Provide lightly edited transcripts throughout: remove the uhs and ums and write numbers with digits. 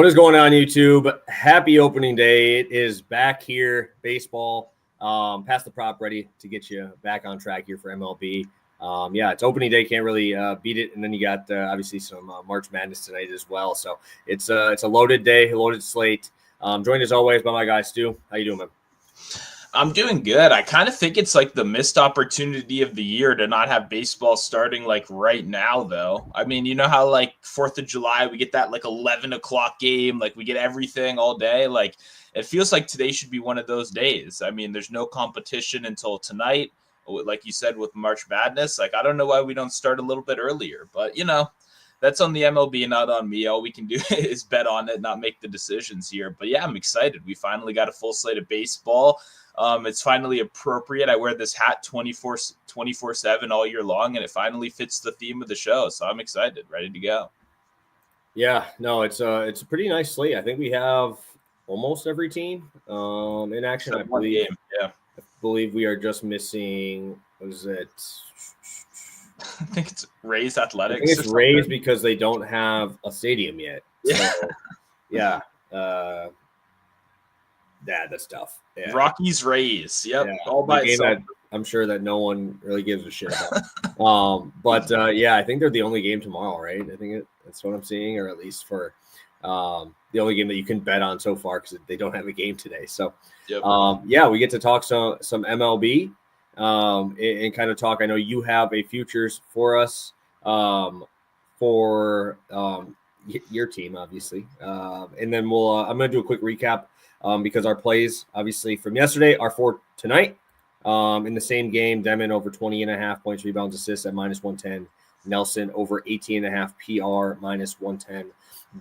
What is going on, YouTube? Happy opening day. It is back here, baseball, past the prop, ready to get you back on track here for MLB. It's opening day. Can't really beat it. And then you got, obviously, some March Madness tonight as well. So it's a loaded day, a loaded slate. Joined as always by my guy, Stu. How you doing, man? I'm doing good. I kind of think it's like the missed opportunity of the year to not have baseball starting like right now, though. I mean, you know how like 4th of July, we get that like 11 o'clock game, like we get everything all day. Like it feels like today should be one of those days. I mean, there's no competition until tonight. Like you said, with March Madness, like I don't know why we don't start a little bit earlier, but that's on the MLB, not on me. All we can do is bet on it, not make the decisions here. But yeah, I'm excited. We finally got a full slate of baseball. It's finally appropriate. I wear this hat 24/7 all year long, and it finally fits the theme of the show. So I'm excited, ready to go. Yeah, no, it's a pretty nice slate. I think we have almost every team in action. I believe. Game. Yeah, I believe we are just missing. What is it? I think it's Rays Athletics. I think it's Rays because they don't have a stadium yet. Yeah. So, yeah. That's tough. Yeah. Rockies Rays. Yep. Yeah. All by itself. I'm sure that no one really gives a shit about. I think they're the only game tomorrow, right? I think that's what I'm seeing, or at least for the only game that you can bet on so far because they don't have a game today. So, yep. We get to talk some MLB and kind of talk. I know you have a futures for us for your team, obviously, and then I'm going to do a quick recap. Because our plays, obviously, from yesterday are for tonight. In the same game, Demon over 20.5 points, rebounds, assists at minus 110. Nelson over 18.5 PR minus 110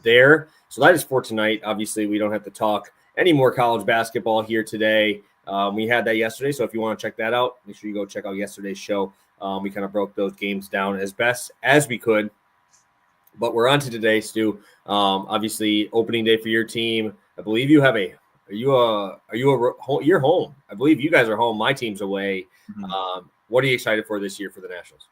there. So that is for tonight. Obviously, we don't have to talk any more college basketball here today. We had that yesterday, so if you want to check that out, make sure you go check out yesterday's show. We kind of broke those games down as best as we could. But we're on to today, Stu. Obviously, opening day for your team. I believe you have you're home. I believe you guys are home. My team's away. Mm-hmm. What are you excited for this year for the Nationals?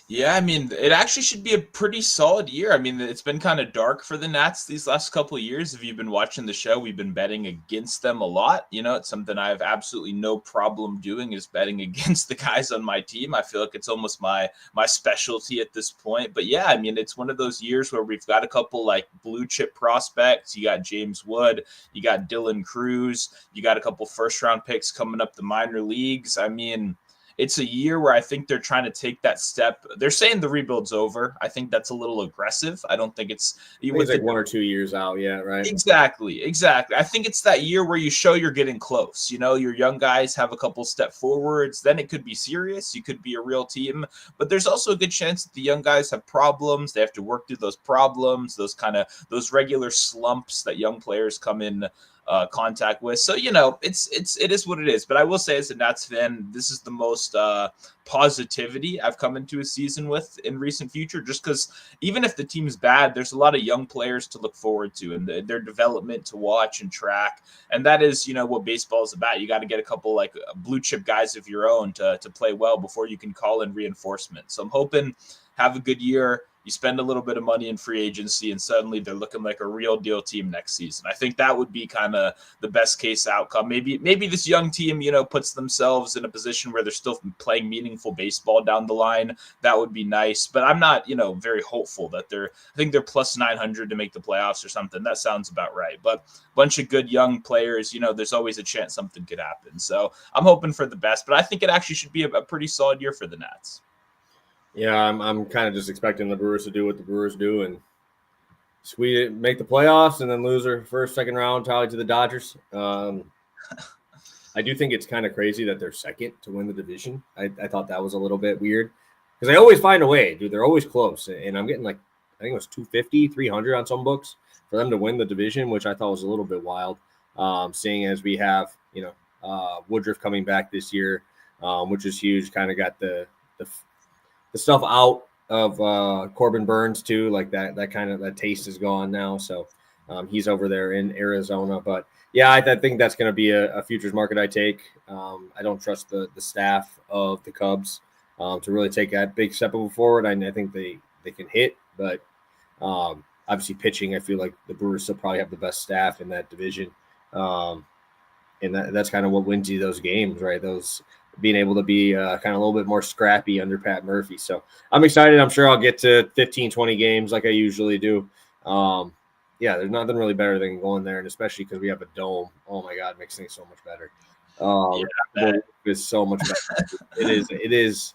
Yeah, I mean, it actually should be a pretty solid year. I mean, it's been kind of dark for the Nats these last couple of years. If you've been watching the show, we've been betting against them a lot. It's something I have absolutely no problem doing is betting against the guys on my team. I feel like it's almost my specialty at this point. But yeah, I mean, it's one of those years where we've got a couple like blue chip prospects. You got James Wood, you got Dylan Cruz, you got a couple first round picks coming up the minor leagues. I mean, it's a year where I think they're trying to take that step. They're saying the rebuild's over. I think that's a little aggressive. I don't think it's like 1 or 2 years out. Yeah, right. Exactly. I think it's that year where you show you're getting close. Your young guys have a couple step forwards. Then it could be serious. You could be a real team. But there's also a good chance that the young guys have problems. They have to work through those problems, those regular slumps that young players come in contact with. So, it is what it is. But I will say, as a Nats fan, this is the most positivity I've come into a season with in recent future, just because even if the team's bad, there's a lot of young players to look forward to and their development to watch and track. And that is, what baseball is about. You got to get a couple like blue chip guys of your own to play well before you can call in reinforcement. So I'm hoping have a good year. You spend a little bit of money in free agency, and suddenly they're looking like a real deal team next season. I think that would be kind of the best case outcome. Maybe this young team, puts themselves in a position where they're still playing meaningful baseball down the line. That would be nice. But I'm not, very hopeful that I think they're plus 900 to make the playoffs or something. That sounds about right. But a bunch of good young players, there's always a chance something could happen. So I'm hoping for the best. But I think it actually should be a pretty solid year for the Nats. Yeah, I'm kind of just expecting the Brewers to do what the Brewers do and squeeze it, make the playoffs, and then lose their first, second round, tally to the Dodgers. I do think it's kind of crazy that they're second to win the division. I thought that was a little bit weird because they always find a way, dude. They're always close, and I'm getting I think it was 250, 300 on some books for them to win the division, which I thought was a little bit wild. Seeing as we have, Woodruff coming back this year, which is huge. Kind of got the stuff out of Corbin Burns too, like that kind of that taste is gone now. So he's over there in Arizona. But yeah, I think that's going to be a futures market I take. I don't trust the staff of the Cubs to really take that big step forward. I think they can hit, but obviously pitching, I feel like the Brewers still probably have the best staff in that division. And that's kind of what wins you those games, right? Those being able to be kind of a little bit more scrappy under Pat Murphy. So I'm excited. I'm sure I'll get to 15, 20 games like I usually do. Yeah, there's nothing really better than going there, and especially because we have a dome. Oh my God, it makes things so much better. It is so much better. It is.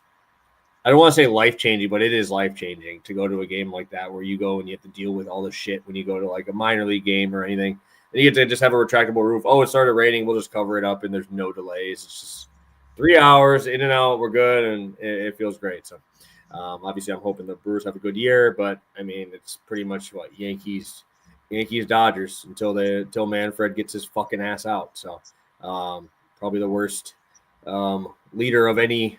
I don't want to say life changing, but it is life changing to go to a game like that where you go and you have to deal with all the shit when you go to like a minor league game or anything. And you get to just have a retractable roof. Oh, it started raining. We'll just cover it up, and there's no delays. It's just 3 hours in and out. We're good, and it feels great. So, obviously, I'm hoping the Brewers have a good year. But I mean, it's pretty much what Yankees, Dodgers until Manfred gets his fucking ass out. So, probably the worst leader of any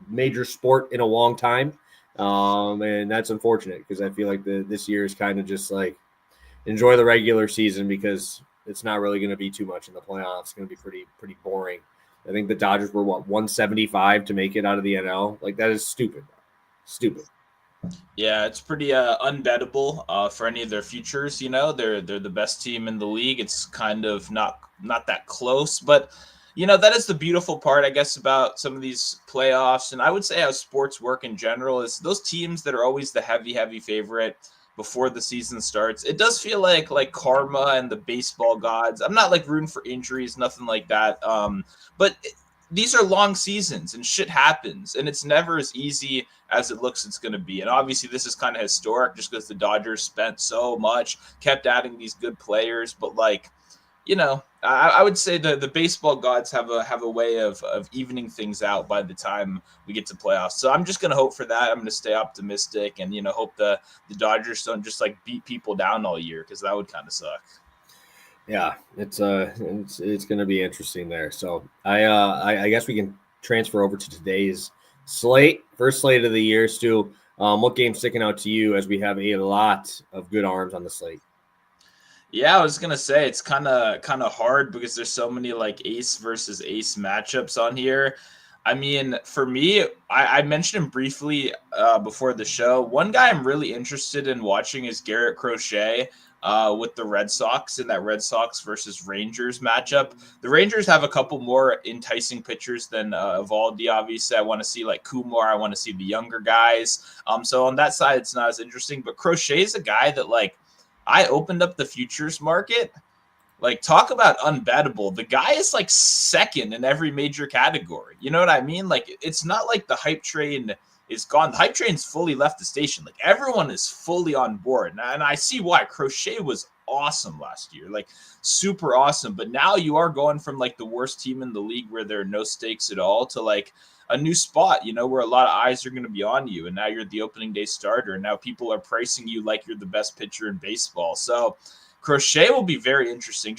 major sport in a long time, and that's unfortunate because I feel like this year is kind of just like enjoy the regular season because it's not really going to be too much in the playoffs. It's going to be pretty boring. I think the Dodgers were 175 to make it out of the NL. Like that is stupid. Yeah, it's pretty unbettable for any of their futures. They're the best team in the league. It's kind of not that close, but that is the beautiful part, I guess, about some of these playoffs. And I would say how sports work in general is those teams that are always the heavy favorite before the season starts. It does feel like karma and the baseball gods. I'm not like rooting for injuries, nothing like that. But these are long seasons and shit happens, and it's never as easy as it looks it's going to be. And obviously this is kind of historic just because the Dodgers spent so much, kept adding these good players, but I would say the baseball gods have a way of evening things out by the time we get to playoffs. So I'm just going to hope for that. I'm going to stay optimistic and, hope the Dodgers don't just like beat people down all year because that would kind of suck. Yeah, it's going to be interesting there. So I guess we can transfer over to today's slate, first slate of the year. Stu, what game's sticking out to you as we have a lot of good arms on the slate? Yeah, I was gonna say it's kind of hard because there's so many like ace versus ace matchups on here. I mean, for me, I mentioned him briefly before the show. One guy I'm really interested in watching is Garrett Crochet with the Red Sox in that Red Sox versus Rangers matchup. The Rangers have a couple more enticing pitchers than Evaldi, obviously. I want to see like Kumar. I want to see the younger guys. So on that side, it's not as interesting. But Crochet is a guy that like I opened up the futures market. Like, talk about unbettable. The guy is like second in every major category. You know what I mean? Like, it's not like the hype train is gone. The hype train's fully left the station. Like, everyone is fully on board. And I see why. Crochet was awesome last year. Like, super awesome. But now you are going from like the worst team in the league where there are no stakes at all to like a new spot, where a lot of eyes are going to be on you. And now you're the opening day starter. And now people are pricing you like you're the best pitcher in baseball. So Crochet will be very interesting.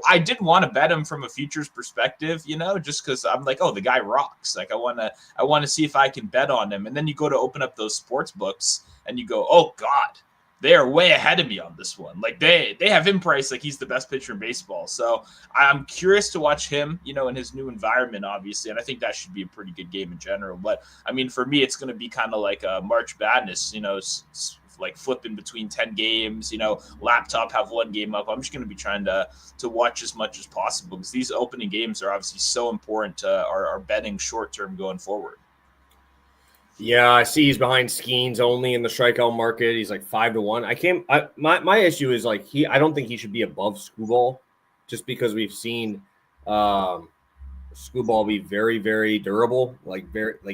I did want to bet him from a futures perspective, just because I'm like, oh, the guy rocks. Like I want to see if I can bet on him. And then you go to open up those sports books and you go, oh God, they are way ahead of me on this one. Like they have him priced like he's the best pitcher in baseball. So I'm curious to watch him, in his new environment, obviously. And I think that should be a pretty good game in general. But I mean, for me, it's going to be kind of like a March Madness, like flipping between 10 games, laptop have one game up. I'm just going to be trying to watch as much as possible because these opening games are obviously so important to our betting short term going forward. Yeah, I see he's behind Skeens only in the strikeout market. He's like 5-1. My issue is like I don't think he should be above Skubal just because we've seen Skubal be very, very durable, like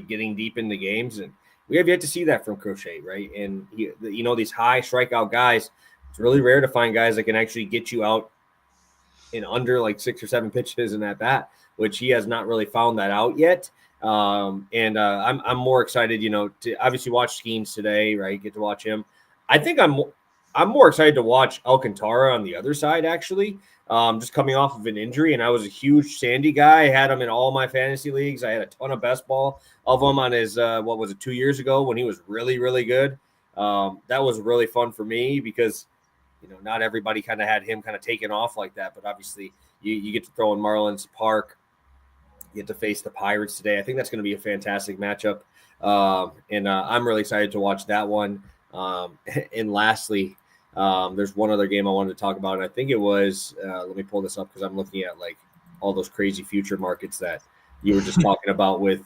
getting deep into games. And we have yet to see that from Crochet, right? And these high strikeout guys, it's really rare to find guys that can actually get you out in under like 6 or 7 pitches in at bat, which he has not really found that out yet. I'm more excited, to obviously watch Skeens today, right? Get to watch him. I think I'm more excited to watch Alcantara on the other side, actually. Just coming off of an injury, and I was a huge Sandy guy. I had him in all my fantasy leagues. I had a ton of best ball of him on his 2 years ago when he was really, really good. That was really fun for me because not everybody kind of had him kind of taken off like that, but obviously you get to throw in Marlins Park. You get to face the Pirates today. I think that's going to be a fantastic matchup. And I'm really excited to watch that one. And lastly, There's one other game I wanted to talk about, and I think it was. Let me pull this up because I'm looking at like all those crazy future markets that you were just talking about with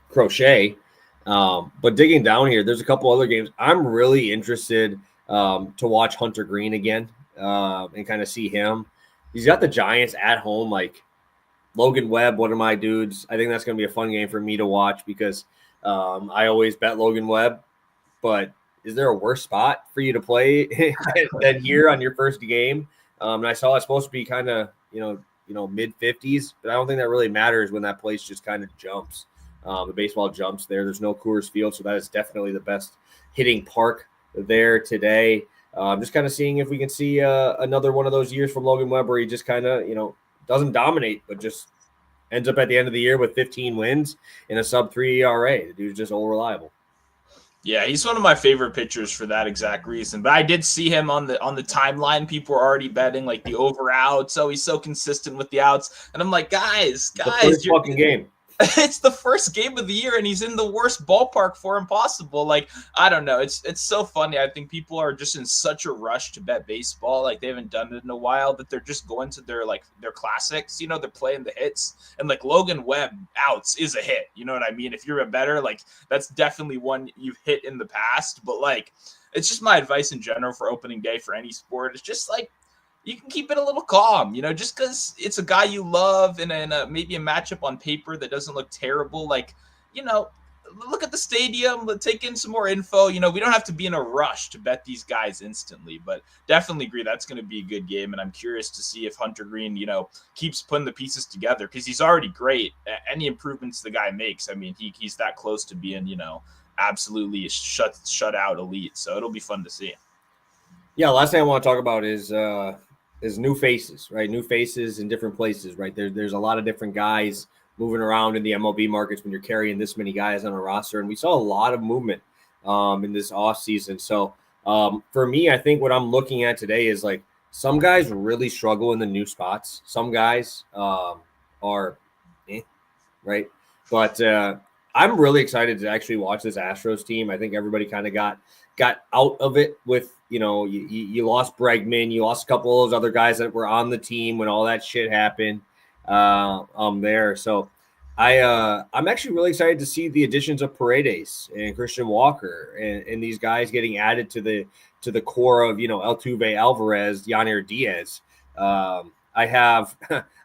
Crochet. But digging down here, there's a couple other games I'm really interested to watch Hunter Green again and kind of see him. He's got the Giants at home, like Logan Webb, one of my dudes. I think that's going to be a fun game for me to watch because I always bet Logan Webb. But is there a worse spot for you to play than here on your first game? And I saw it's supposed to be kind of mid 50s, but I don't think that really matters when that place just kind of jumps. The baseball jumps there. There's no Coors Field, so that is definitely the best hitting park there today. Just kind of seeing if we can see another one of those years from Logan Webb where he just kind of doesn't dominate, but just ends up at the end of the year with 15 wins and a sub-3 ERA. The dude's just all reliable. Yeah, he's one of my favorite pitchers for that exact reason. But I did see him on the timeline. People were already betting like the over outs. Oh, he's so consistent with the outs. And I'm like, guys, the first fucking game. It's the first game of the year, and he's in the worst ballpark for him possible. Like, I don't know. It's so funny. I think people are just in such a rush to bet baseball. Like, they haven't done it in a while, that they're just going to their classics. They're playing the hits. And, like, Logan Webb outs is a hit. You know what I mean? If you're a bettor, like, that's definitely one you've hit in the past. But, like, it's just my advice in general for opening day for any sport. It's just, like, you can keep it a little calm, just because it's a guy you love and maybe a matchup on paper that doesn't look terrible. Like, look at the stadium, take in some more info. We don't have to be in a rush to bet these guys instantly, but definitely agree that's going to be a good game. And I'm curious to see if Hunter Green, keeps putting the pieces together because he's already great. Any improvements the guy makes, I mean, he's that close to being, absolutely shut out elite. So it'll be fun to see. Yeah, last thing I want to talk about is new faces, right? New faces in different places, right? There's a lot of different guys moving around in the MLB markets when you're carrying this many guys on a roster. And we saw a lot of movement in this offseason. So for me, I think what I'm looking at today is like some guys really struggle in the new spots. Some guys are right? But I'm really excited to actually watch this Astros team. I think everybody kind of got out of it with, you lost Bregman, you lost a couple of those other guys that were on the team when all that shit happened there. So I'm actually really excited to see the additions of Paredes and Christian Walker and these guys getting added to the core of, Altuve, Alvarez, Yanir Diaz. I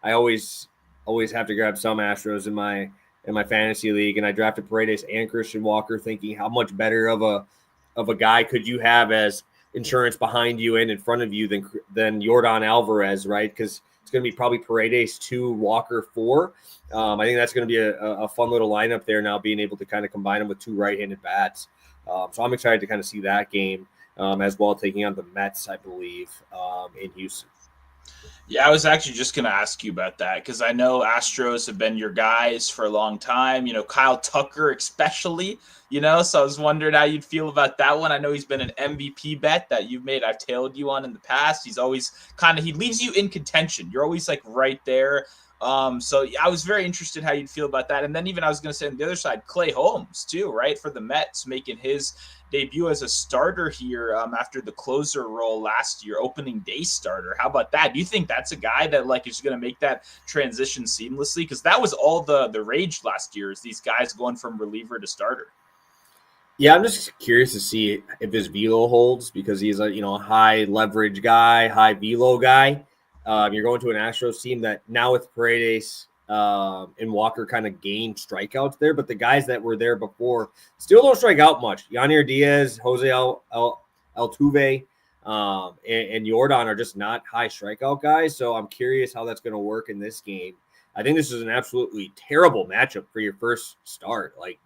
always have to grab some Astros in my fantasy league, and I drafted Paredes and Christian Walker, thinking how much better of a guy could you have as insurance behind you and in front of you than Yordan Alvarez, right? Because it's going to be probably Paredes 2, Walker 4. I think that's going to be a fun little lineup there now, being able to kind of combine them with 2 right-handed bats. So I'm excited to kind of see that game as well, taking on the Mets, I believe, in Houston. Yeah, I was actually just going to ask you about that because I know Astros have been your guys for a long time, Kyle Tucker especially, so I was wondering how you'd feel about that one. I know he's been an MVP bet that you've made. I've tailed you on in the past. He's always he leaves you in contention. You're always like right there. So I was very interested how you'd feel about that. And then even I was going to say on the other side, Clay Holmes too, right? For the Mets, making his debut as a starter here after the closer role last year, opening day starter. How about that? Do you think that's a guy that is going to make that transition seamlessly? Because that was all the rage last year, is these guys going from reliever to starter. Yeah, I'm just curious to see if his velo holds because he's a high leverage guy, high velo guy. You're going to an Astros team that now with Paredes and Walker kind of gained strikeouts there, but the guys that were there before still don't strike out much. Yanir Diaz, Jose Altuve, and Yordan are just not high strikeout guys. So I'm curious how that's going to work in this game. I think this is an absolutely terrible matchup for your first start. Like,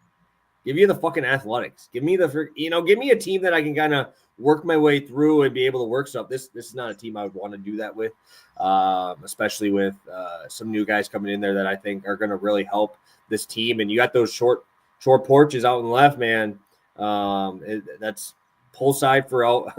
give you the fucking Athletics. Give me give me a team that I can kind of work my way through and be able to work stuff. This is not a team I would want to do that with, especially with some new guys coming in there that I think are going to really help this team. And you got those short porches out in the left, man. That's pull side for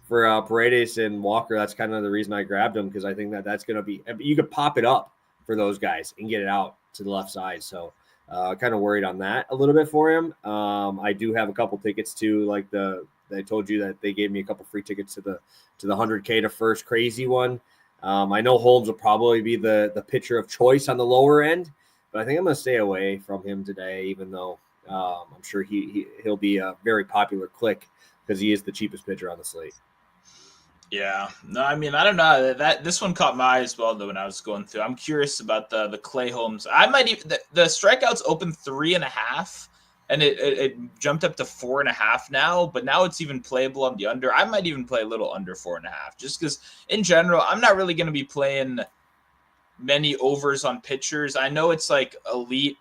Paredes and Walker. That's kind of the reason I grabbed them, because I think that's going to be – you could pop it up for those guys and get it out to the left side. So Kind of worried on that a little bit for him. I do have a couple tickets to like I told you that they gave me a couple free tickets to the 100K to first crazy one. I know Holmes will probably be the pitcher of choice on the lower end, but I think I'm going to stay away from him today, even though I'm sure he'll be a very popular click because he is the cheapest pitcher on the slate. Yeah, no, I mean, I don't know that this one caught my eye as well though when I was going through. I'm curious about the Clay Holmes. I might even the strikeouts opened 3.5, and it jumped up to 4.5 now. But now it's even playable on the under. I might even play a little under 4.5, just because in general I'm not really going to be playing many overs on pitchers. I know it's like elite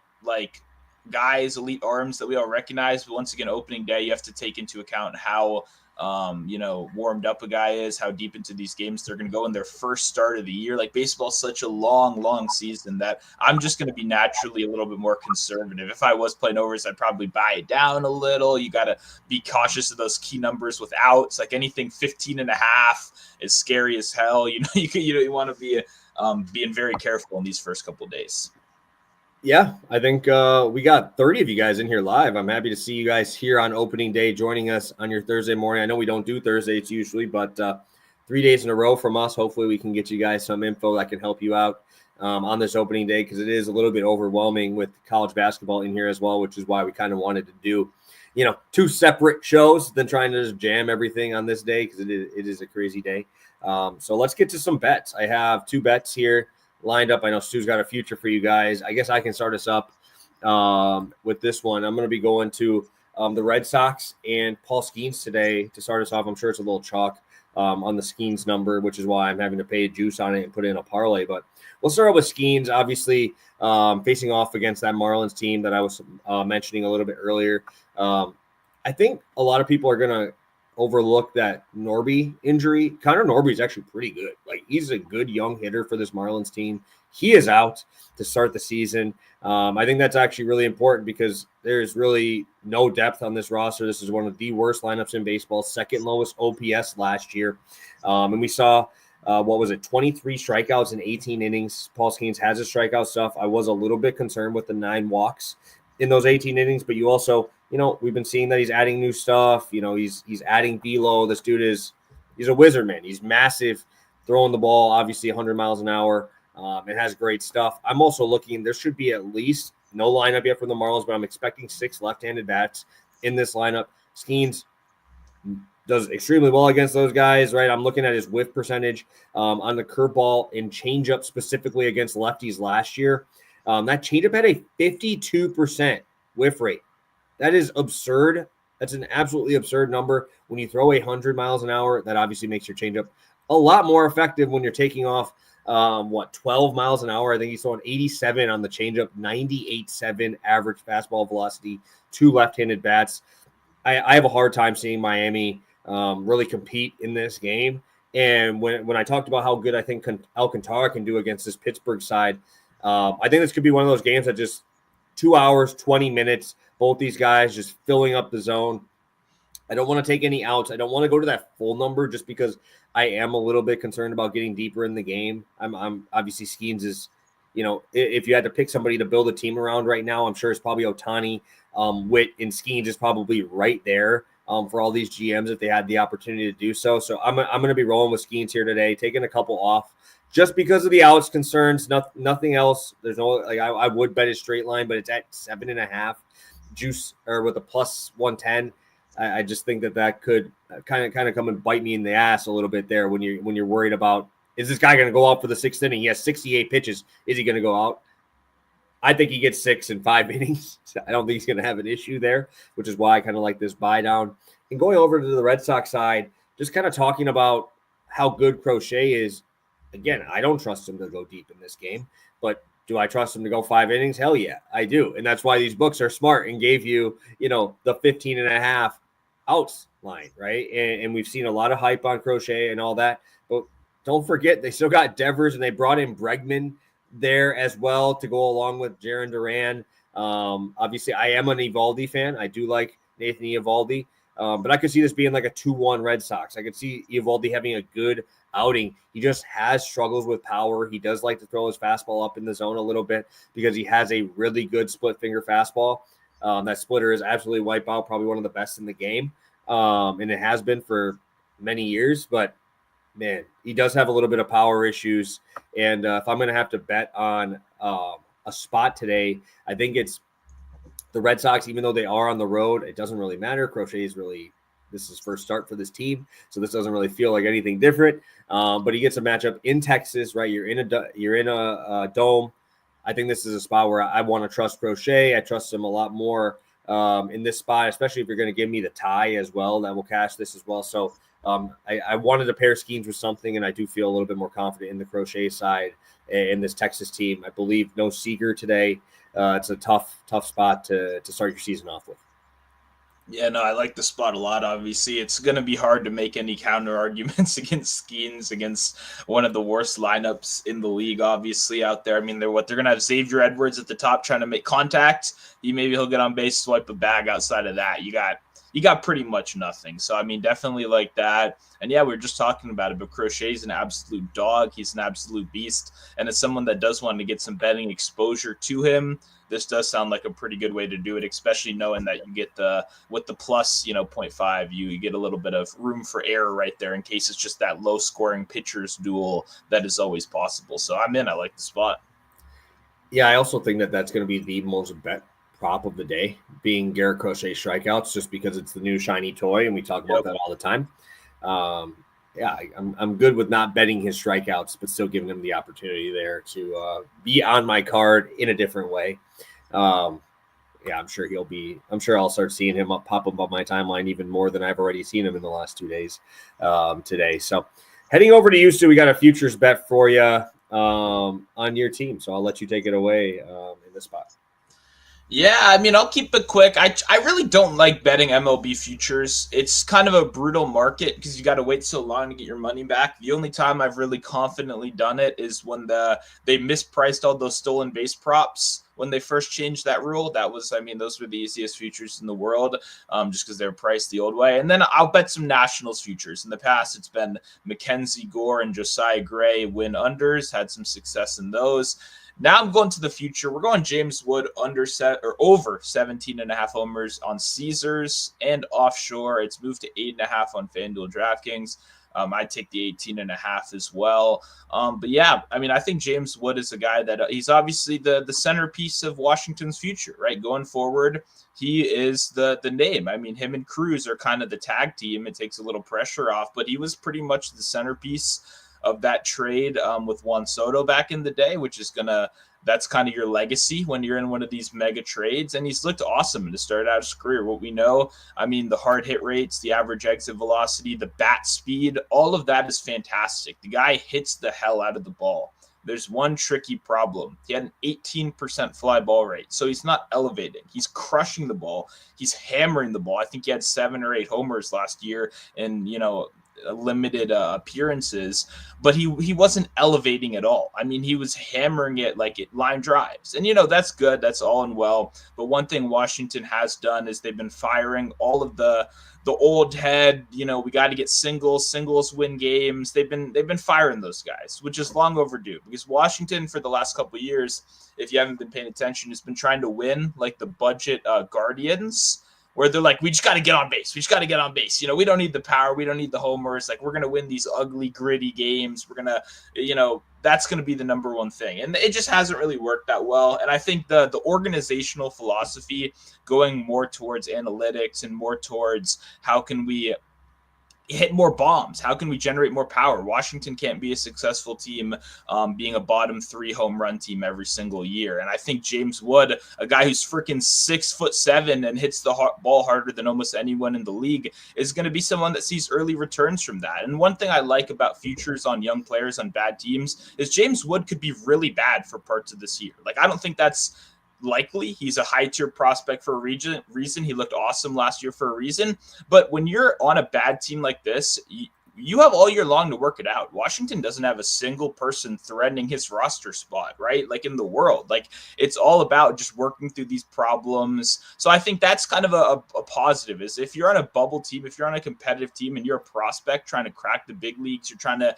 guys, elite arms that we all recognize, but once again, opening day you have to take into account how warmed up a guy is, how deep into these games they're going to go in their first start of the year. Like baseball's such a long season that I'm just going to be naturally a little bit more conservative. If I was playing overs, I'd probably buy it down a little. You got to be cautious of those key numbers with outs. Like anything 15.5 is scary as hell. You want to be being very careful in these first couple of days. Yeah, I think we got 30 of you guys in here live. I'm happy to see you guys here on opening day joining us on your Thursday morning. I know we don't do Thursdays usually, but 3 days in a row from us. Hopefully we can get you guys some info that can help you out on this opening day, because it is a little bit overwhelming with college basketball in here as well, which is why we kind of wanted to do, 2 separate shows than trying to just jam everything on this day, because it is a crazy day. So let's get to some bets. I have 2 bets here lined up. I know Stu's got a future for you guys. I guess I can start us up with this one. I'm going to be going to the Red Sox and Paul Skeens today to start us off. I'm sure it's a little chalk on the Skeens number, which is why I'm having to pay juice on it and put in a parlay. But we'll start with Skeens, obviously facing off against that Marlins team that I was mentioning a little bit earlier. I think a lot of people are going to overlook that Norby injury. Connor Norby is actually pretty good. Like, he's a good young hitter for this Marlins team. He is out to start the season. I think that's actually really important because there's really no depth on this roster. This is one of the worst lineups in baseball, second lowest OPS last year. And we saw, 23 strikeouts in 18 innings. Paul Skeens has his strikeout stuff. I was a little bit concerned with the 9 walks in those 18 innings, but you also, we've been seeing that he's adding new stuff. He's adding velo. This dude he's a wizard, man. He's massive, throwing the ball, obviously 100 miles an hour. It has great stuff. I'm also looking, there should be at least no lineup yet from the Marlins, but I'm expecting 6 left-handed bats in this lineup. Skeens does extremely well against those guys, right? I'm looking at his whiff percentage on the curveball and changeup specifically against lefties last year. That changeup had a 52% whiff rate. That is absurd. That's an absolutely absurd number. When you throw 100 miles an hour, that obviously makes your changeup a lot more effective when you're taking off 12 miles an hour. I think he's throwing 87 on the changeup, 98.7 average fastball velocity, 2 left-handed bats. I have a hard time seeing Miami really compete in this game. And when I talked about how good I think Alcantara can do against this Pittsburgh side, I think this could be one of those games that just 2 hours, 20 minutes, both these guys just filling up the zone. I don't want to take any outs. I don't want to go to that full number just because I am a little bit concerned about getting deeper in the game. I'm obviously Skeens is, if you had to pick somebody to build a team around right now, I'm sure it's probably Ohtani. Witt and Skeens is probably right there for all these GMs if they had the opportunity to do so. So I'm going to be rolling with Skeens here today, taking a couple off just because of the outs concerns. Nothing else. There's no, I would bet a straight line, but it's at 7.5 juice or with a plus 110. I just think that could kind of come and bite me in the ass a little bit there when you're worried about, is this guy going to go out for the 6th inning? He has 68 pitches. Is he going to go out? I think he gets 6 in 5 innings. I don't think he's going to have an issue there, which is why I kind of like this buy down. And going over to the Red Sox side, just kind of talking about how good Crochet is. Again, I don't trust him to go deep in this game, but do I trust him to go 5 innings? Hell yeah, I do. And that's why these books are smart and gave you, the 15.5 outs line, right? And we've seen a lot of hype on Crochet and all that, but don't forget they still got Devers and they brought in Bregman there as well to go along with Jarren Duran. Obviously, I am an Eovaldi fan. I do like Nathan Eovaldi. But I could see this being like a 2-1 Red Sox. I could see Eovaldi having a good outing. He just has struggles with power. He does like to throw his fastball up in the zone a little bit because he has a really good split finger fastball. That splitter is absolutely wipeout, probably one of the best in the game. And it has been for many years, but man, he does have a little bit of power issues. And if I'm going to have to bet on a spot today, I think it's the Red Sox. Even though they are on the road, it doesn't really matter. This is his first start for this team, so this doesn't really feel like anything different. But he gets a matchup in Texas, right? You're in a dome. I think this is a spot where I want to trust Crochet. I trust him a lot more in this spot, especially if you're going to give me the tie as well. That will cash this as well. So I wanted to pair Skeens with something, and I do feel a little bit more confident in the Crochet side in this Texas team. I believe no Seager today. It's a tough spot to start your season off with. Yeah, no, I like the spot a lot. Obviously, it's going to be hard to make any counter arguments against Skeens, against one of the worst lineups in the league, obviously, out there. I mean, they're going to have Xavier Edwards at the top trying to make contact. Maybe he'll get on base, swipe a bag. Outside of that, you got pretty much nothing. So, I mean, definitely like that. And yeah, we were just talking about it, but Crochet's an absolute dog. He's an absolute beast. And as someone that does want to get some betting exposure to him, this does sound like a pretty good way to do it, especially knowing that you get with the plus, 0.5, you get a little bit of room for error right there in case it's just that low scoring pitchers duel that is always possible. So I'm in. I like the spot. Yeah, I also think that that's going to be the most bet prop of the day, being Garrett Crochet strikeouts, just because it's the new shiny toy, and we talk about that all the time. Yeah, I'm good with not betting his strikeouts, but still giving him the opportunity there to be on my card in a different way. Yeah, I'm sure I'll start seeing him pop up on my timeline even more than I've already seen him in the last 2 days today. So heading over to Houston, we got a futures bet for you on your team. So I'll let you take it away in this spot. Yeah, I mean, I'll keep it quick. I really don't like betting MLB futures. It's kind of a brutal market because you got to wait so long to get your money back. The only time I've really confidently done it is when they mispriced all those stolen base props when they first changed that rule. Those were the easiest futures in the world just because they were priced the old way. And then I'll bet some Nationals futures. In the past, it's been Mackenzie Gore and Josiah Gray win unders, had some success in those. Now I'm going to the future. We're going James Wood over 17.5 homers on Caesars and offshore. It's moved to 8.5 on FanDuel DraftKings. I take the 18.5 as well. But yeah, I mean, I think James Wood is a guy that he's obviously the centerpiece of Washington's future, right? Going forward, he is the name. I mean, him and Cruz are kind of the tag team. It takes a little pressure off, but he was pretty much the centerpiece of that trade with Juan Soto back in the day, that's kind of your legacy when you're in one of these mega trades. And he's looked awesome to start out his career. What we know, I mean, the hard hit rates, the average exit velocity, the bat speed, all of that is fantastic. The guy hits the hell out of the ball. There's one tricky problem. He had an 18% fly ball rate. So he's not elevating. He's crushing the ball. He's hammering the ball. I think he had 7 or 8 homers last year and, limited appearances, but he wasn't elevating at all. I mean, he was hammering it like it line drives, and that's good. That's all and well. But one thing Washington has done is they've been firing all of the old head. We got to get singles win games. They've been firing those guys, which is long overdue because Washington for the last couple of years, if you haven't been paying attention, has been trying to win like the budget Guardians, where they're like, we just got to get on base. We don't need the power. We don't need the homers. Like, we're going to win these ugly, gritty games. We're going to, that's going to be the number one thing. And it just hasn't really worked that well. And I think the organizational philosophy going more towards analytics and more towards how can we hit more bombs? How can we generate more power? Washington can't be a successful team being a bottom 3 home run team every single year. And I think James Wood, a guy who's freaking 6'7" and hits the ball harder than almost anyone in the league, is going to be someone that sees early returns from that. And one thing I like about futures on young players on bad teams is James Wood could be really bad for parts of this year. Like, I don't think that's likely. He's a high tier prospect for a reason. He looked awesome last year for a reason. But when you're on a bad team like this, you have all year long to work it out. Washington doesn't have a single person threatening his roster spot, right? Like in the world, like it's all about just working through these problems. So I think that's kind of a positive is if you're on a bubble team, if you're on a competitive team and you're a prospect trying to crack the big leagues, you're trying to,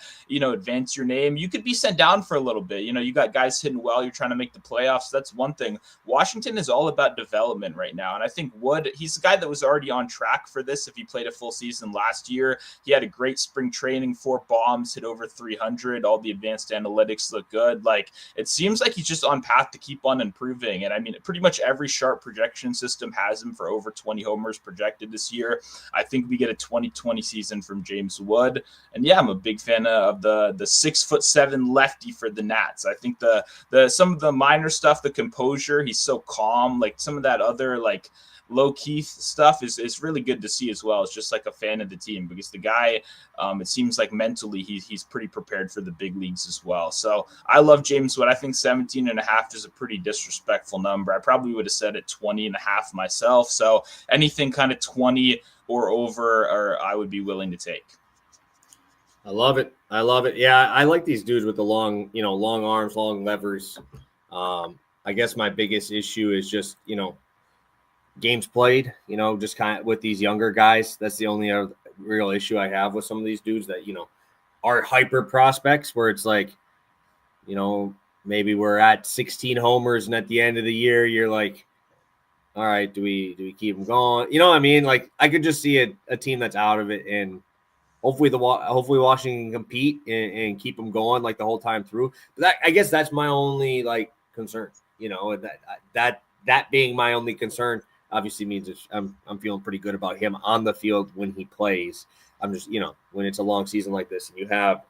advance your name, you could be sent down for a little bit. You got guys hitting well, you're trying to make the playoffs. That's one thing. Washington is all about development right now. And I think Wood, he's a guy that was already on track for this. If he played a full season last year, he had a great spring training, 4 bombs, hit over 300. All the advanced analytics look good. Like it seems like he's just on path to keep on improving. And I mean, pretty much every sharp projection system has him for over 20 homers projected this year. I think we get a 2020 season from James Wood. And yeah, I'm a big fan of the 6'7" lefty for the Nats. I think the some of the minor stuff, the composure, he's so calm. Like some of that other like low-key stuff is really good to see as well. It's just like a fan of the team because the guy, it seems like mentally he's pretty prepared for the big leagues as well. So I love James Wood. I think 17.5 is a pretty disrespectful number. I probably would have said it 20.5 myself. So anything kind of 20 or over, or I would be willing to take. I love it. Yeah, I like these dudes with the long arms, long levers. I guess my biggest issue is just, games played, just kind of with these younger guys. That's the only real issue I have with some of these dudes that, are hyper prospects where it's like, maybe we're at 16 homers and at the end of the year, you're like, all right, do we keep them going? You know what I mean? Like I could just see a team that's out of it and hopefully Washington can compete and keep them going like the whole time through. But I guess that's my only like concern, that being my only concern. Obviously means I'm feeling pretty good about him on the field when he plays. I'm just, when it's a long season like this and you have,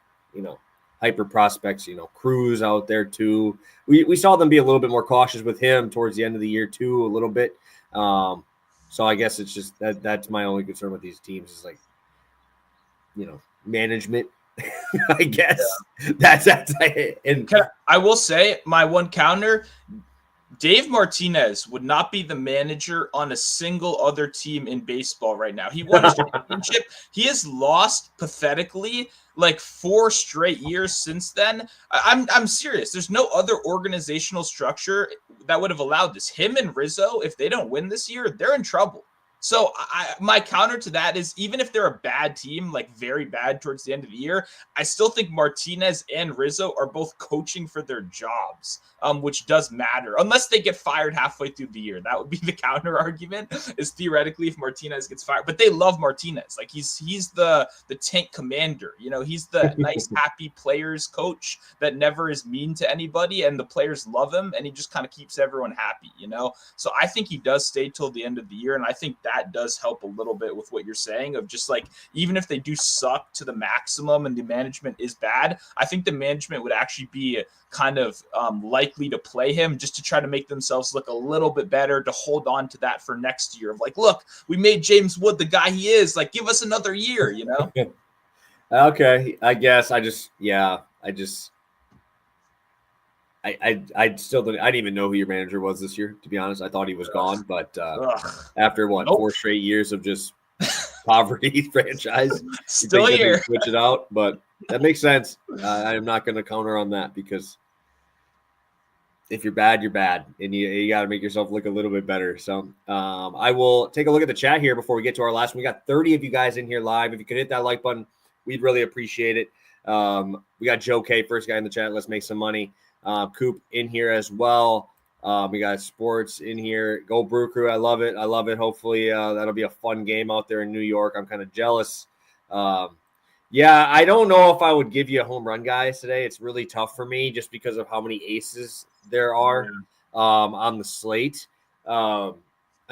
hyper prospects, Cruz out there too. We saw them be a little bit more cautious with him towards the end of the year too, a little bit. So I guess it's just that's my only concern with these teams is like, management. I guess that's it. And I will say my one counter, Dave Martinez would not be the manager on a single other team in baseball right now. He won a championship. He has lost pathetically like 4 straight years since then. I'm serious. There's no other organizational structure that would have allowed this. Him and Rizzo, if they don't win this year, they're in trouble. So my counter to that is even if they're a bad team, like very bad towards the end of the year, I still think Martinez and Rizzo are both coaching for their jobs, which does matter unless they get fired halfway through the year. That would be the counter argument is theoretically if Martinez gets fired, but they love Martinez. Like he's the tank commander, he's the nice, happy players coach that never is mean to anybody and the players love him and he just kind of keeps everyone happy, So I think he does stay till the end of the year. And I think that does help a little bit with what you're saying of just like, even if they do suck to the maximum and the management is bad, I think the management would actually be kind of likely to play him just to try to make themselves look a little bit better to hold on to that for next year of like, look, we made James Wood the guy he is, like, give us another year, Okay. I guess I still don't. I didn't even know who your manager was this year. To be honest, I thought he was gone. But after 4 straight years of just poverty franchise, still here, switch it out. But that makes sense. I'm not going to counter on that because if you're bad, you're bad, and you got to make yourself look a little bit better. So I will take a look at the chat here before we get to our last one. We got 30 of you guys in here live. If you could hit that like button, we'd really appreciate it. We got Joe K, first guy in the chat. Let's make some money. Coop in here as well. We got sports in here. Go Brew Crew. I love it. Hopefully that'll be a fun game out there in New York. I'm kind of jealous. Yeah, I don't know if I would give you a home run guys today. It's really tough for me just because of how many aces there are on the slate. I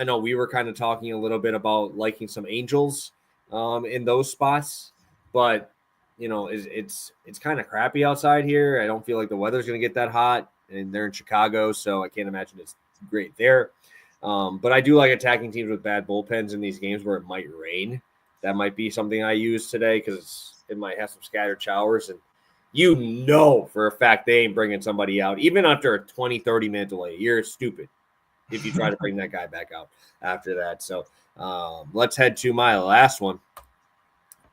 know we were kind of talking a little bit about liking some Angels in those spots, but it's kind of crappy outside here. I don't feel like the weather's going to get that hot, and they're in Chicago, so I can't imagine it's great there. But I do like attacking teams with bad bullpens in these games where it might rain. That might be something I use today because it might have some scattered showers, and for a fact they ain't bringing somebody out. Even after a 20, 30-minute delay, you're stupid if you try to bring that guy back out after that. So let's head to my last one.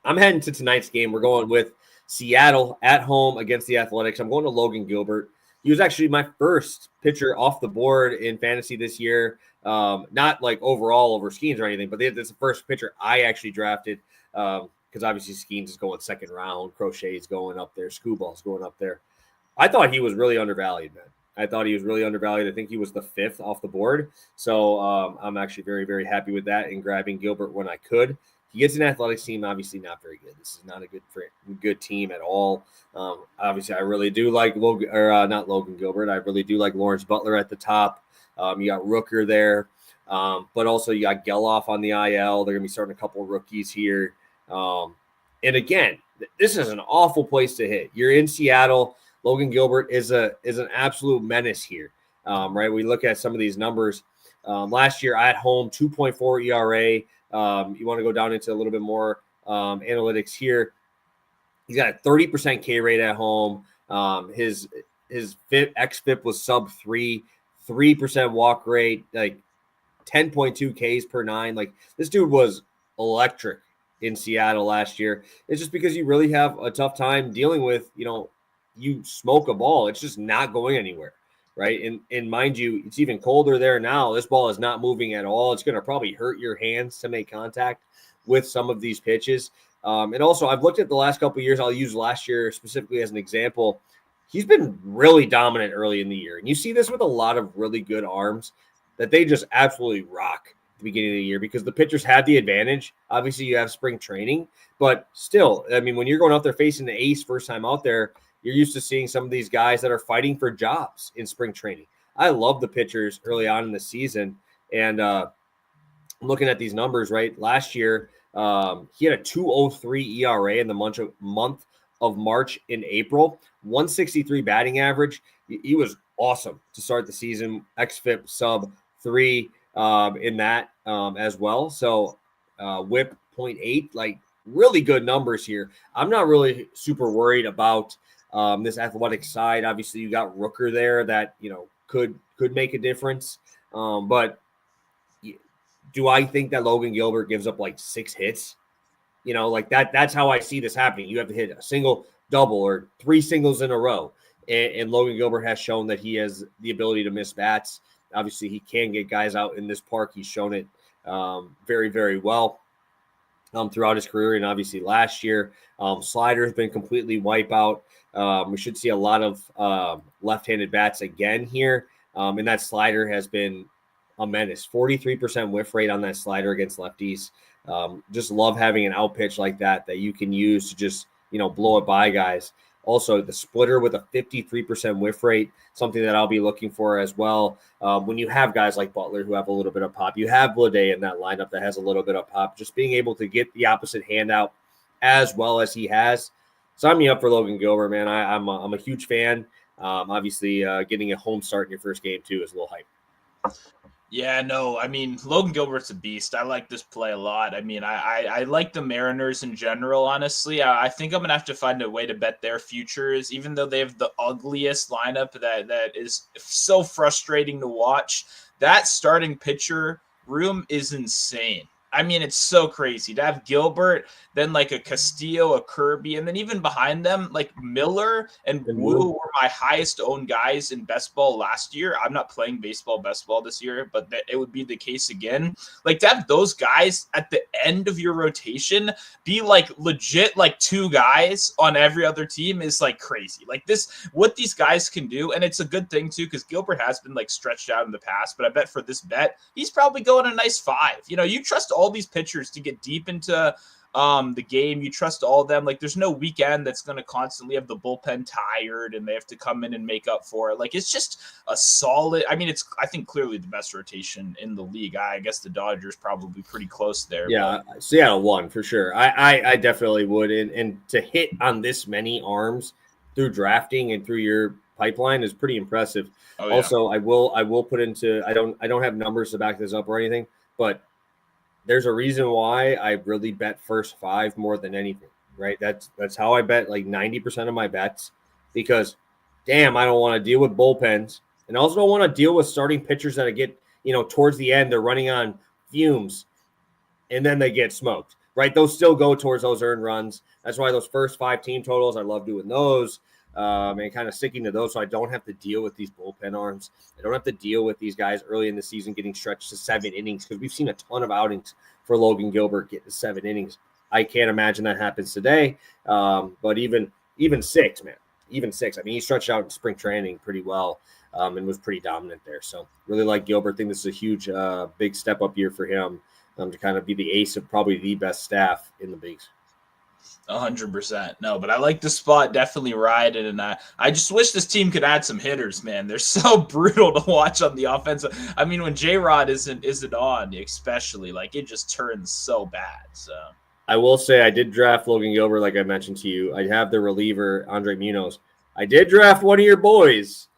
I'm heading to tonight's game. We're going with Seattle at home against the Athletics. I'm going to Logan Gilbert. He was actually my first pitcher off the board in fantasy this year. Not like overall over Skeens or anything, but that's the first pitcher I actually drafted because obviously Skeens is going second round. Crochet is going up there. Scooball's going up there. I thought he was really undervalued, man. I thought he was really undervalued. I think he was the 5th off the board. So I'm actually very, very happy with that and grabbing Gilbert when I could. He gets an Athletics team, obviously not very good. This is not a good team at all. Obviously, I really do like not Logan Gilbert. I really do like Lawrence Butler at the top. You got Rooker there, but also you got Geloff on the IL. They're going to be starting a couple of rookies here. And again, this is an awful place to hit. You're in Seattle. Logan Gilbert is an absolute menace here, right? We look at some of these numbers. Last year at home, 2.4 ERA. You want to go down into a little bit more analytics here. He's got a 30% K rate at home. His xFIP was sub 3% walk rate, like 10.2 Ks per 9. Like this dude was electric in Seattle last year. It's just because you really have a tough time dealing with, you smoke a ball. It's just not going anywhere. Right. And mind you, it's even colder there now. This ball is not moving at all. It's going to probably hurt your hands to make contact with some of these pitches. And also, I've looked at the last couple of years. I'll use last year specifically as an example. He's been really dominant early in the year. And you see this with a lot of really good arms that they just absolutely rock at the beginning of the year because the pitchers had the advantage. Obviously, you have spring training. But still, I mean, when you're going out there facing the ace first time out there, you're used to seeing some of these guys that are fighting for jobs in spring training. I love the pitchers early on in the season. And looking at these numbers, right, last year, he had a 2.03 ERA in the month of March and April, 163 batting average. He was awesome to start the season. xFIP sub 3 in that as well. So whip 0.8, like really good numbers here. I'm not really super worried about this athletic side. Obviously, you got Rooker there that could make a difference. But do I think that Logan Gilbert gives up like 6 hits? Like that. That's how I see this happening. You have to hit a single, double, or 3 singles in a row. And Logan Gilbert has shown that he has the ability to miss bats. Obviously, he can get guys out in this park. He's shown it very, very well throughout his career. And obviously last year, slider has been completely wipe out. We should see a lot of left-handed bats again here. And that slider has been a menace. 43% whiff rate on that slider against lefties. Just love having an out pitch like that you can use to just, blow it by guys. Also, the splitter with a 53% whiff rate, something that I'll be looking for as well. When you have guys like Butler who have a little bit of pop, you have Blade in that lineup that has a little bit of pop, just being able to get the opposite hand out as well as he has. Sign me up for Logan Gilbert, man. I'm a huge fan. Obviously, getting a home start in your first game, too, is a little hype. Yeah, no, I mean, Logan Gilbert's a beast. I like this play a lot. I mean, I like the Mariners in general, honestly. I think I'm going to have to find a way to bet their futures, even though they have the ugliest lineup that is so frustrating to watch. That starting pitcher room is insane. I mean, it's so crazy to have Gilbert, then like a Castillo, a Kirby, and then even behind them, like Miller and Wu were my highest owned guys in best ball last year. I'm not playing best ball this year, but it would be the case again. Like to have those guys at the end of your rotation be like legit like 2 guys on every other team is like crazy. Like this, what these guys can do, and it's a good thing too, because Gilbert has been like stretched out in the past, but I bet for this bet, he's probably going a nice 5. You trust all these pitchers to get deep into the game. You trust all of them. Like there's no weekend that's going to constantly have the bullpen tired and they have to come in and make up for it. Like it's just a solid, I mean, it's, I think clearly the best rotation in the league. I guess the Dodgers probably pretty close there. Yeah. But Seattle won for sure. I definitely would. And to hit on this many arms through drafting and through your pipeline is pretty impressive. Oh, yeah. Also, I will put into, I don't have numbers to back this up or anything, but there's a reason why I really bet first 5 more than anything, right? That's how I bet like 90% of my bets because, damn, I don't want to deal with bullpens. And I also don't want to deal with starting pitchers that I get, towards the end, they're running on fumes and then they get smoked. right? Those still go towards those earned runs. That's why those first 5 team totals, I love doing those. And kind of sticking to those so I don't have to deal with these bullpen arms. I don't have to deal with these guys early in the season getting stretched to 7 innings because we've seen a ton of outings for Logan Gilbert get to 7 innings. I can't imagine that happens today. But even 6, man, even 6. I mean, he stretched out in spring training pretty well and was pretty dominant there. So really like Gilbert. I think this is a huge, big step up year for him to kind of be the ace of probably the best staff in the bigs. 100%. No, but I like the spot, definitely ride it. And I just wish this team could add some hitters, man. They're so brutal to watch on the offensive. I mean, when J-Rod isn't on, especially, like, it just turns so bad. So I will say I did draft Logan Gilbert, like I mentioned to you. I have the reliever, Andre Munoz. I did draft one of your boys,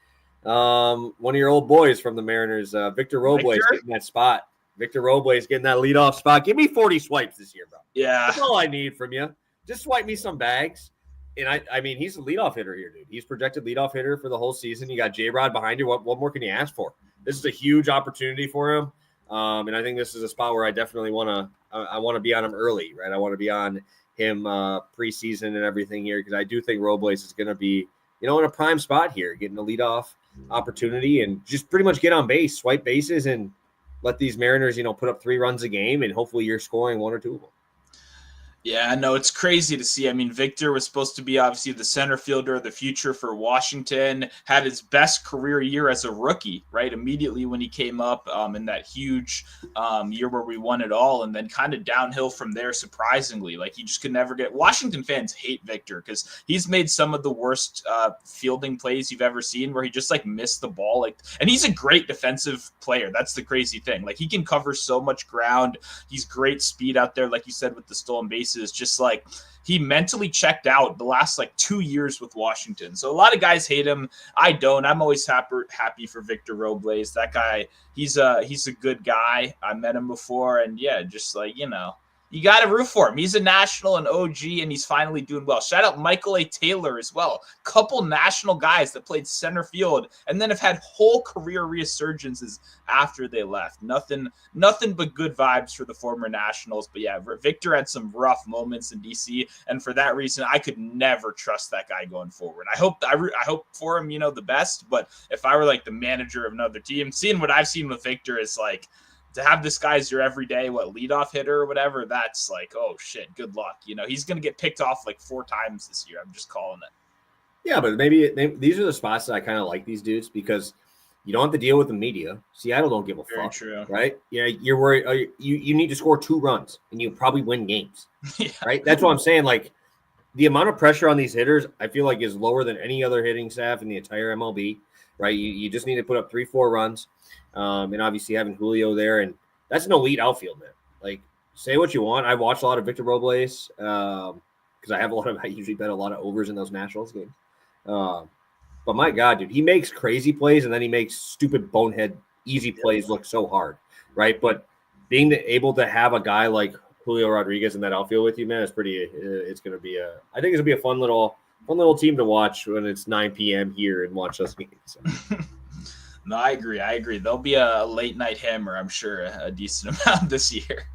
one of your old boys from the Mariners, Victor Robles, getting that spot. Victor Robles getting that leadoff spot. Give me 40 swipes this year, bro. Yeah. That's all I need from you. Just swipe me some bags. And I mean, he's a leadoff hitter here, dude. He's projected leadoff hitter for the whole season. You got J-Rod behind you. What more can you ask for? This is a huge opportunity for him. And I think this is a spot where I definitely want to be on him early, right? I want to be on him preseason and everything here because I do think Robles is going to be, in a prime spot here, getting a leadoff opportunity and just pretty much get on base, swipe bases, and let these Mariners, put up 3 runs a game, and hopefully you're scoring 1 or 2 of them. Yeah, no, it's crazy to see. I mean, Victor was supposed to be obviously the center fielder of the future for Washington, had his best career year as a rookie, right? Immediately when he came up in that huge year where we won it all, and then kind of downhill from there, surprisingly. Like, he just could never get – Washington fans hate Victor because he's made some of the worst fielding plays you've ever seen where he just, like, missed the ball. And he's a great defensive player. That's the crazy thing. Like, he can cover so much ground. He's great speed out there, like you said, with the stolen bases. Just like he mentally checked out the last 2 years with Washington. So a lot of guys hate him. I don't. I'm always happy for Victor Robles. That guy, he's a good guy. I met him before, and yeah, just you got to root for him. He's a national and OG, and he's finally doing well. Shout out Michael A. Taylor as well. Couple national guys that played center field and then have had whole career resurgences after they left. Nothing but good vibes for the former Nationals. But yeah, Victor had some rough moments in DC, and for that reason, I could never trust that guy going forward. I hope for him, the best. But if I were the manager of another team, seeing what I've seen with Victor is to have this guy as your everyday, leadoff hitter or whatever, that's oh shit, good luck. He's going to get picked off 4 times this year. I'm just calling it. Yeah, but maybe these are the spots that I kind of like these dudes because you don't have to deal with the media. Seattle don't give a fuck, true. Right? Yeah, you're worried. You need to score 2 runs and you probably win games, yeah. Right? That's what I'm saying. The amount of pressure on these hitters, I feel is lower than any other hitting staff in the entire MLB, right? You just need to put up 3-4 runs. And obviously having Julio there, and that's an elite outfield, man. Say what you want. I watched a lot of Victor Robles because I usually bet a lot of overs in those Nationals games. But my God, dude, he makes crazy plays and then he makes stupid bonehead easy plays look so hard, right? But being able to have a guy like Julio Rodriguez in that outfield with you, man, is pretty. It's going to be I think it's going to be a fun little team to watch when it's 9 p.m. here and watch those games. So. No, I agree. There'll be a late night hammer, I'm sure, a decent amount this year.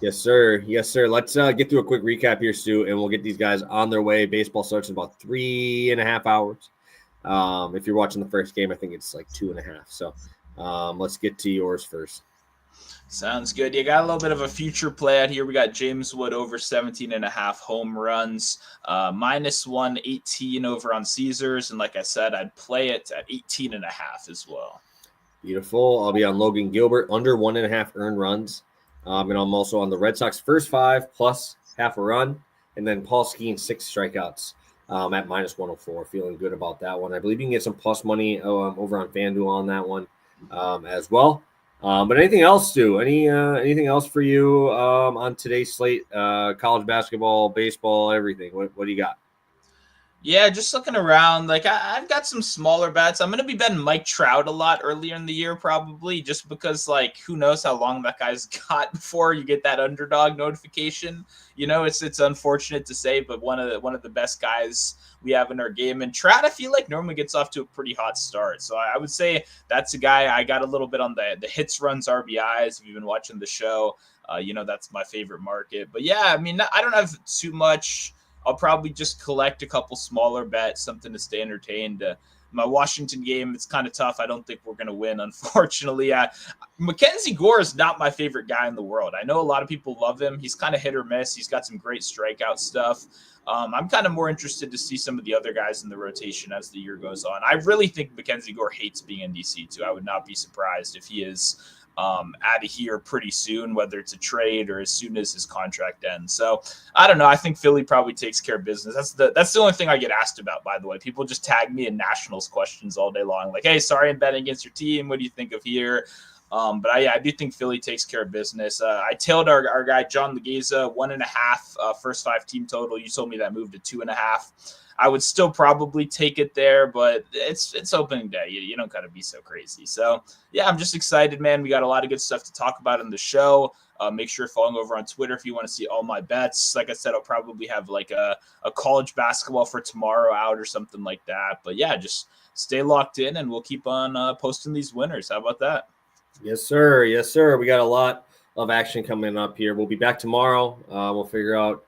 Yes, sir. Let's get through a quick recap here, Stu, and we'll get these guys on their way. Baseball starts in about 3.5 hours. If you're watching the first game, I think it's 2.5. So let's get to yours first. Sounds good. You got a little bit of a future play out here. We got James Wood over 17.5 home runs, -118 over on Caesars. And like I said, I'd play it at 18.5 as well. Beautiful. I'll be on Logan Gilbert under 1.5 earned runs. And I'm also on the Red Sox first 5 plus half a run. And then Paul Skeens 6 strikeouts at -104. Feeling good about that one. I believe you can get some plus money over on FanDuel on that one as well. But anything else, Stu? Anything else for you on today's slate? College basketball, baseball, everything. What do you got? Yeah, just looking around. I've got some smaller bets. I'm going to be betting Mike Trout a lot earlier in the year, probably, just because, who knows how long that guy's got before you get that underdog notification. It's unfortunate to say, but one of the best guys we have in our game. And Trout, I feel normally gets off to a pretty hot start. So I would say that's a guy I got a little bit on the hits, runs, RBIs. If you've been watching the show, That's my favorite market. But yeah, I mean, I don't have too much. I'll probably just collect a couple smaller bets, something to stay entertained. My Washington game, it's kind of tough. I don't think we're going to win, unfortunately. Mackenzie Gore is not my favorite guy in the world. I know a lot of people love him. He's kind of hit or miss. He's got some great strikeout stuff. I'm kind of more interested to see some of the other guys in the rotation as the year goes on. I really think Mackenzie Gore hates being in DC, too. I would not be surprised if he is out of here pretty soon, whether it's a trade or as soon as his contract ends. So I don't know. I think Philly probably takes care of business. That's the only thing I get asked about, by the way. People just tag me in Nationals questions all day long. Like, hey, sorry, I'm betting against your team. What do you think of here? But I do think Philly takes care of business. I tailed our guy, John Legaza, 1.5 first 5 team total. You told me that moved to 2.5. I would still probably take it there, but it's opening day. You don't got to be so crazy. So, yeah, I'm just excited, man. We got a lot of good stuff to talk about in the show. Make sure you're following over on Twitter if you want to see all my bets. Like I said, I'll probably have like a college basketball for tomorrow out or something like that. But, yeah, just stay locked in, and we'll keep on posting these winners. How about that? Yes, sir. Yes, sir. We got a lot of action coming up here. We'll be back tomorrow. We'll figure out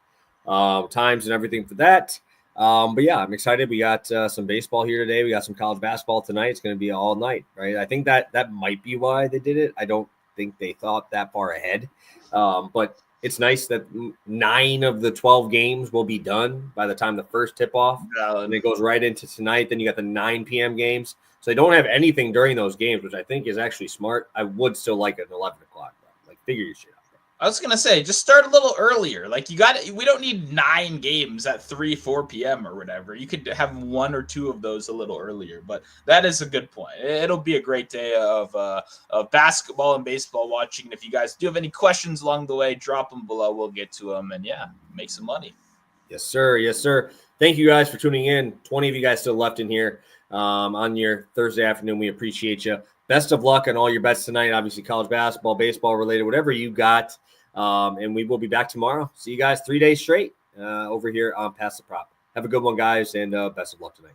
times and everything for that. But yeah, I'm excited. We got some baseball here today. We got some college basketball tonight. It's going to be all night, right? I think that might be why they did it. I don't think they thought that far ahead. But it's nice that 9 of the 12 games will be done by the time the first tip off. And it goes right into tonight. Then you got the 9 p.m. games. So they don't have anything during those games, which I think is actually smart. I would still like an 11 o'clock. Like, figure your shit out. I was going to say, just start a little earlier. Like, we don't need 9 games at 4 p.m. or whatever. You could have 1 or 2 of those a little earlier, but that is a good point. It'll be a great day of basketball and baseball watching. And if you guys do have any questions along the way, drop them below. We'll get to them and, yeah, make some money. Yes, sir. Yes, sir. Thank you guys for tuning in. 20 of you guys still left in here on your Thursday afternoon. We appreciate you. Best of luck on all your bets tonight. Obviously, college basketball, baseball related, whatever you got. And we will be back tomorrow. See you guys 3 days straight over here on Pass the Prop. Have a good one, guys, and best of luck tonight.